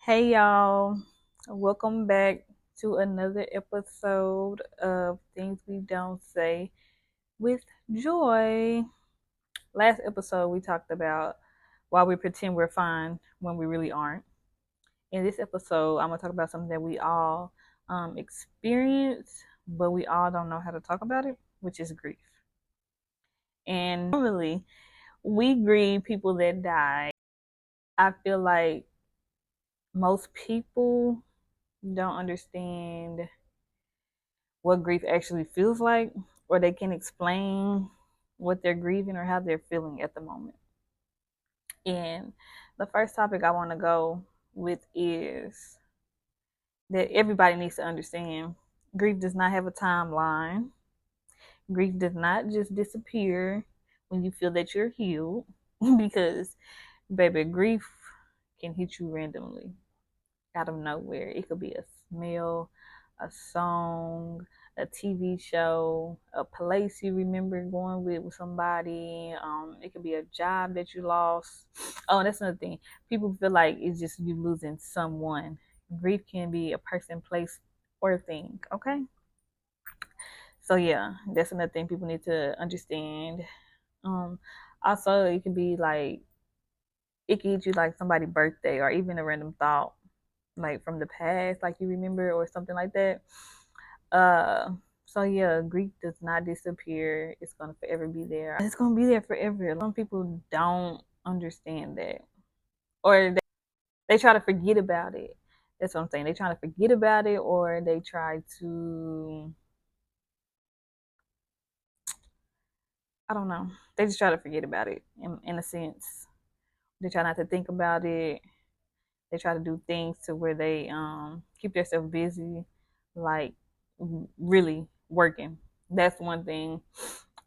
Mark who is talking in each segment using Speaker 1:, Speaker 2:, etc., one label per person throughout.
Speaker 1: Hey y'all, welcome back to another episode of Things We Don't Say with Joy. Last episode, we talked about why we pretend we're fine when we really aren't. In this episode, I'm going to talk about something that we all experience, but we all don't know how to talk about it, which is grief. And normally, we grieve people that die. I feel like most people don't understand what grief actually feels like, or they can explain what they're grieving or how they're feeling at the moment. And the first topic I want to go with is that everybody needs to understand grief does not have a timeline. Grief does not just disappear when you feel that you're healed, because, baby, grief can hit you randomly out of nowhere. It could be a smell, a song, a TV show, a place you remember going with somebody. It could be a job that you lost. Oh, and that's another thing. People feel like it's just you losing someone. Grief can be a person, place, or thing. Okay. So yeah, that's another thing people need to understand. Um, Also, it can be like it can hit you like somebody's birthday or even a random thought like from the past, like you remember or something like that. Uh, so yeah, grief does not disappear. It's gonna forever be there. It's gonna be there forever. Some people don't understand that, or they try to forget about it. That's what I'm saying. They try to forget about it, or they try to, I don't know. They just try to forget about it in a sense. They try not to think about it. They try to do things to where they keep themselves busy, like really working. That's one thing,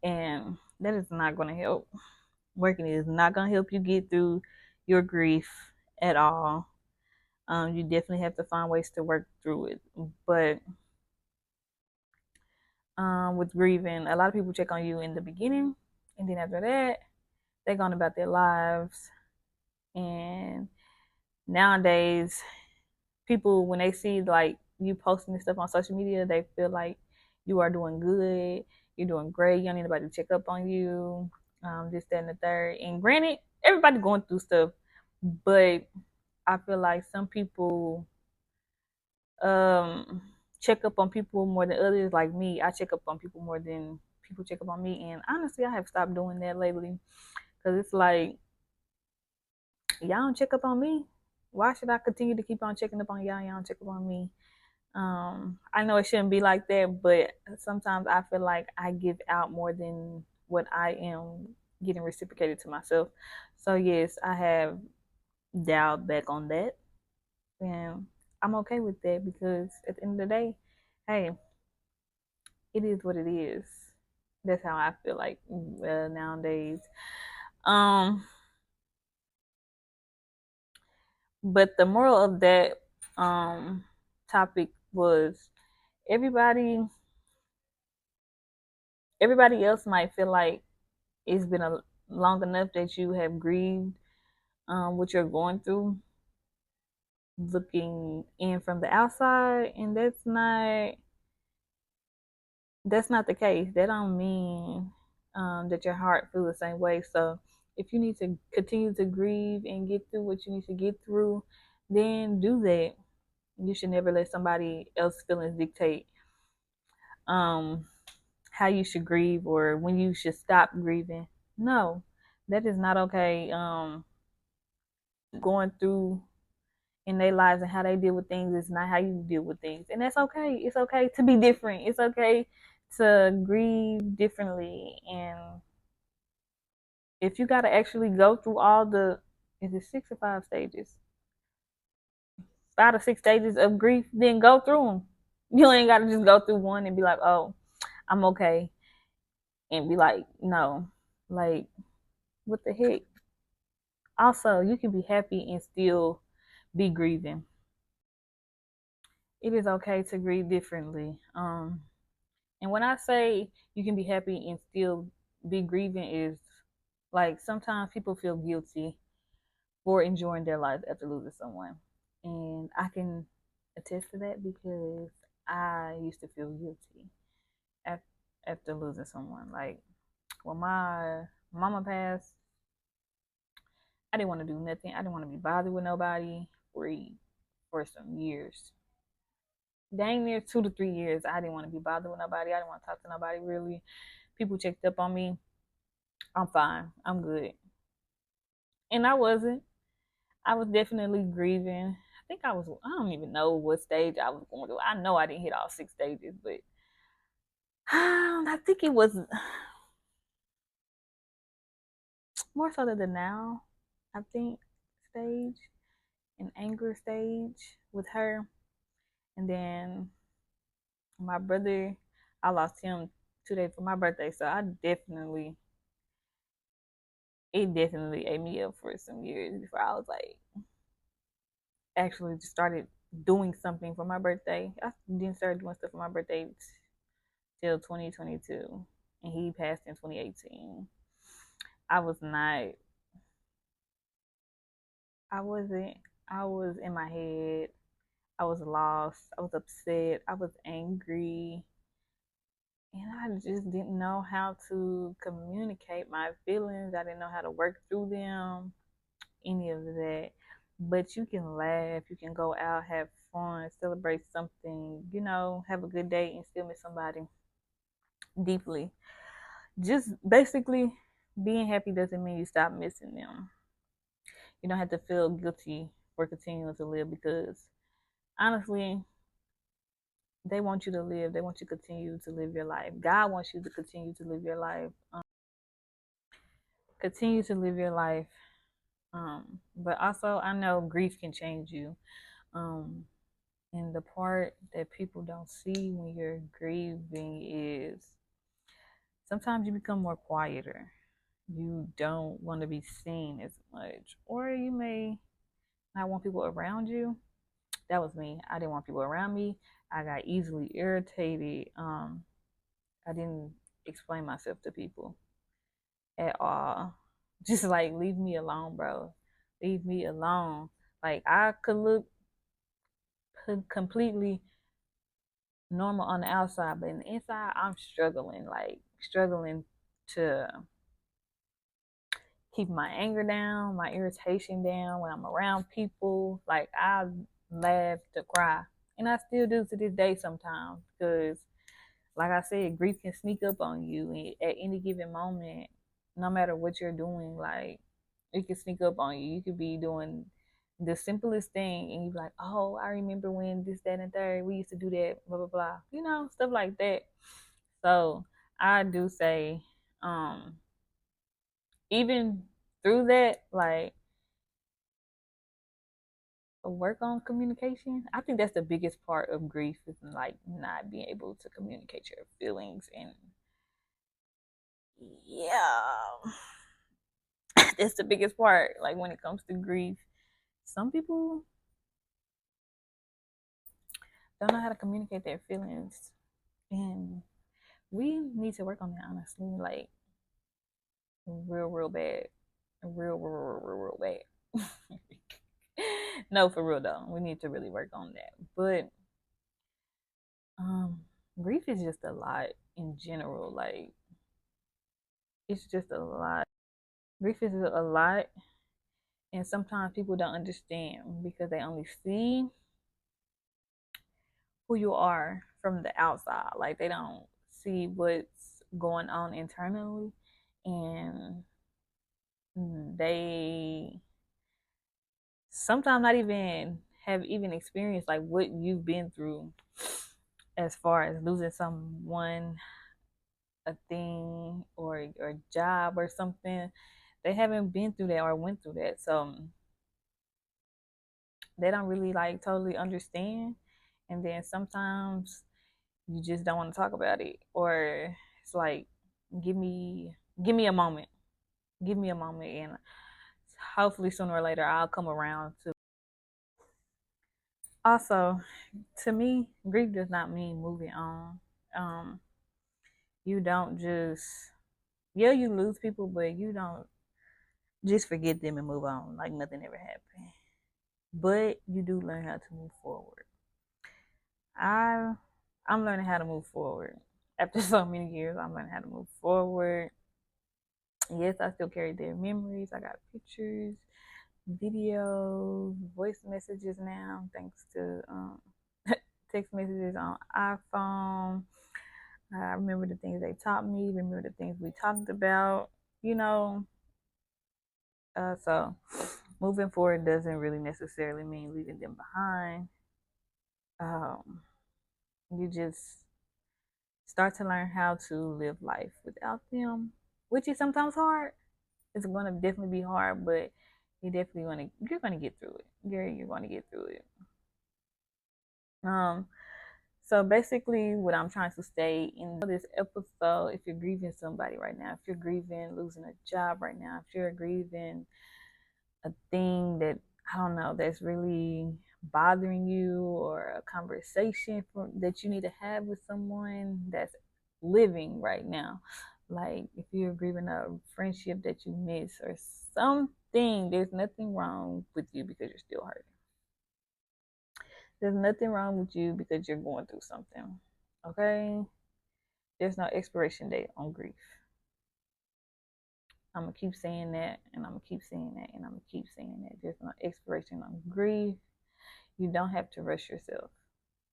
Speaker 1: and that is not going to help. Working is not going to help you get through your grief at all. You definitely have to find ways to work through it. But with grieving, a lot of people check on you in the beginning, and then after that, they're going about their lives. And nowadays, people when they see like you posting this stuff on social media, they feel like you are doing good, you're doing great, you don't need anybody to check up on you, this, that, and the third. And granted, everybody going through stuff, but I feel like some people um check up on people more than others. Like me, I check up on people more than people check up on me. And honestly, I have stopped doing that lately because it's like y'all don't check up on me. Why should I continue to keep on checking up on y'all? Y'all don't check up on me. I know it shouldn't be like that, but sometimes I feel like I give out more than what I am getting reciprocated to myself. So yes, I have dialed back on that, and I'm okay with that because at the end of the day, hey, it is what it is. That's how I feel like nowadays. Um, but the moral of that topic was everybody everybody else might feel like it's been a long enough that you have grieved what you're going through, looking in from the outside, and that's not the case. That don't mean that your heart feels the same way. So if you need to continue to grieve and get through what you need to get through, then do that. You should never let somebody else's feelings dictate um how you should grieve or when you should stop grieving. No, that is not okay. Going through in their lives and how they deal with things is not how you deal with things. And that's okay. It's okay to be different. It's okay to grieve differently. And if you got to actually go through all the, is it 6 or 5 stages? 5 to 6 stages of grief, then go through them. You ain't got to just go through one and be like, oh, I'm okay. And be like, no. Like, what the heck? Also, you can be happy and still be grieving. It is okay to grieve differently. And when I say you can be happy and still be grieving, is like sometimes people feel guilty for enjoying their lives after losing someone. And I can attest to that because I used to feel guilty after losing someone. Like when my mama passed, I didn't want to do nothing. I didn't want to be bothered with nobody for some years. Dang near 2 to 3 years, I didn't want to be bothered with nobody. I didn't want to talk to nobody really. People checked up on me. I'm fine. I'm good. And I wasn't. I was definitely grieving. I think I don't even know what stage I was going through. I know I didn't hit all 6 stages, but I think it was more so than the now, I think, stage, an anger stage with her. And then my brother, I lost him 2 days for my birthday. So it definitely ate me up for some years before I was like, actually just started doing something for my birthday. I didn't start doing stuff for my birthday till 2022, and he passed in 2018. I was not. I wasn't. I was in my head. I was lost. I was upset. I was angry. And I just didn't know how to communicate my feelings. I didn't know how to work through them, any of that. But you can laugh, you can go out, have fun, celebrate something, have a good day and still miss somebody deeply. Just basically being happy doesn't mean you stop missing them. You don't have to feel guilty for continuing to live because honestly, they want you to live. They want you to continue to live your life. God wants you to continue to live your life. Continue to live your life. But also, I know grief can change you. Um, and the part that people don't see when you're grieving is sometimes you become more quieter. You don't want to be seen as much, or you may not want people around you. That was me. I didn't want people around me. I got easily irritated. I didn't explain myself to people at all. Just like leave me alone, bro. Leave me alone. Like I could look completely normal on the outside, but in the inside, I'm struggling. Like struggling to keep my anger down, my irritation down when I'm around people. Like I laugh to cry, and I still do to this day sometimes because like I said, grief can sneak up on you at any given moment, no matter what you're doing. Like it can sneak up on you. You could be doing the simplest thing, and you're like, "Oh, I remember when this, that, and third. We used to do that, blah blah blah." Stuff like that. So I do say, um, even through that, like work on communication. I think that's the biggest part of grief is like not being able to communicate your feelings and yeah, that's the biggest part. Like when it comes to grief, some people don't know how to communicate their feelings, and we need to work on that honestly, like real bad, real bad. No, for real though, we need to really work on that. But um, grief is just a lot in general. Like it's just a lot. Grief is a lot, and sometimes people don't understand because they only see who you are from the outside. Like they don't see what's going on internally, and they sometimes not even have even experienced like what you've been through as far as losing someone, a thing, or a job or something. They haven't been through that or went through that, so they don't really like totally understand. And then sometimes you just don't want to talk about it, or it's like give me give me a moment, give me a moment, and hopefully sooner or later I'll come around to. Also, to me, grief does not mean moving on. um you don't just, yeah, you lose people, but you don't just forget them and move on like nothing ever happened. but you do learn how to move forward. I I'm learning how to move forward. After so many years, I'm learning how to move forward. Yes, I still carry their memories. I got pictures, videos, voice messages now, thanks to text messages on iPhone. I remember the things they taught me, remember the things we talked about, you know. So moving forward doesn't really necessarily mean leaving them behind. Um, you just start to learn how to live life without them, which is sometimes hard. It's going to definitely be hard, but you're gonna get through it. You're going to get through it. Um, so basically, what I'm trying to say in this episode, if you're grieving somebody right now, if you're grieving losing a job right now, if you're grieving a thing that I don't know that's really bothering you, or a conversation that you need to have with someone that's living right now, like if you're grieving a friendship that you miss or something, there's nothing wrong with you because you're still hurting. There's nothing wrong with you because you're going through something. Okay? There's no expiration date on grief. I'm gonna keep saying that, and I'm gonna keep saying that, and I'm gonna keep saying that. There's no expiration on grief. You don't have to rush yourself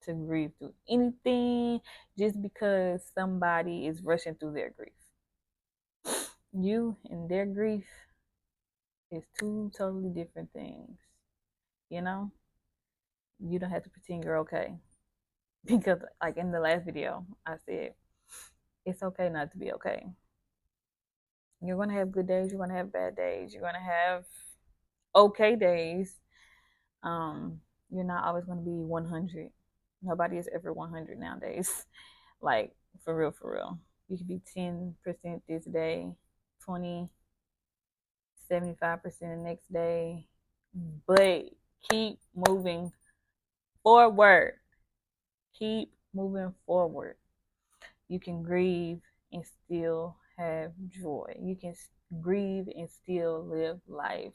Speaker 1: to grieve through anything just because somebody is rushing through their grief. You and their grief is two totally different things. You know, you don't have to pretend you're okay because, like in the last video, I said it's okay not to be okay. You're gonna have good days. You're gonna have bad days. You're gonna have okay days. Um, you're not always gonna be 100. Nobody is ever 100 nowadays. Like for real, for real. You could be 10% this day, 20, 75% the next day, but keep moving forward. Keep moving forward. You can grieve and still have joy. You can grieve and still live life.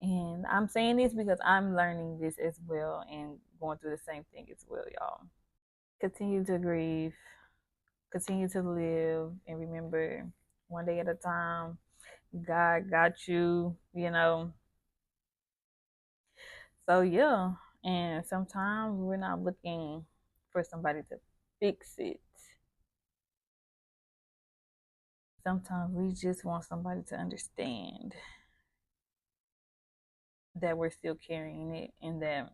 Speaker 1: And I'm saying this because I'm learning this as well and going through the same thing as well, y'all. Continue to grieve, continue to live, and remember, one day at a time, God got you, you know. So, yeah. And sometimes we're not looking for somebody to fix it. Sometimes we just want somebody to understand that we're still carrying it, and that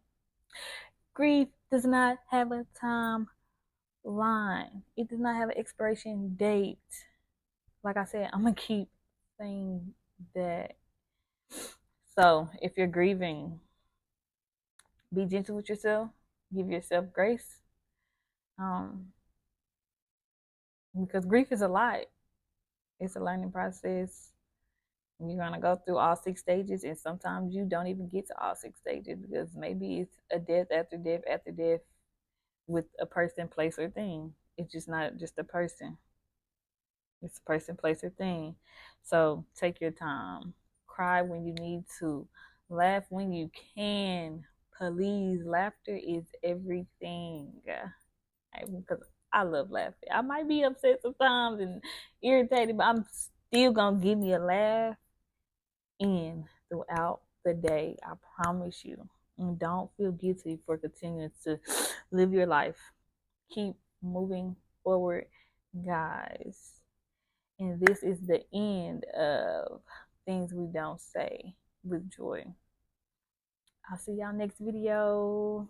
Speaker 1: grief does not have a timeline. It does not have an expiration date. Like I said, I'm gonna keep saying that. So if you're grieving, be gentle with yourself. Give yourself grace. Um, because grief is a lot. It's a learning process. You're gonna go through all 6 stages, and sometimes you don't even get to all 6 stages because maybe it's a death after death after death with a person, place, or thing. It's just not just a person. It's a person, place, or thing. So take your time. Cry when you need to. Laugh when you can. Please, laughter is everything. Because I love laughing. I might be upset sometimes and irritated, but I'm still gonna give me a laugh in throughout the day. I promise you. And don't feel guilty for continuing to live your life. Keep moving forward, guys. And this is the end of Things We Don't Say with Joy. I'll see y'all next video.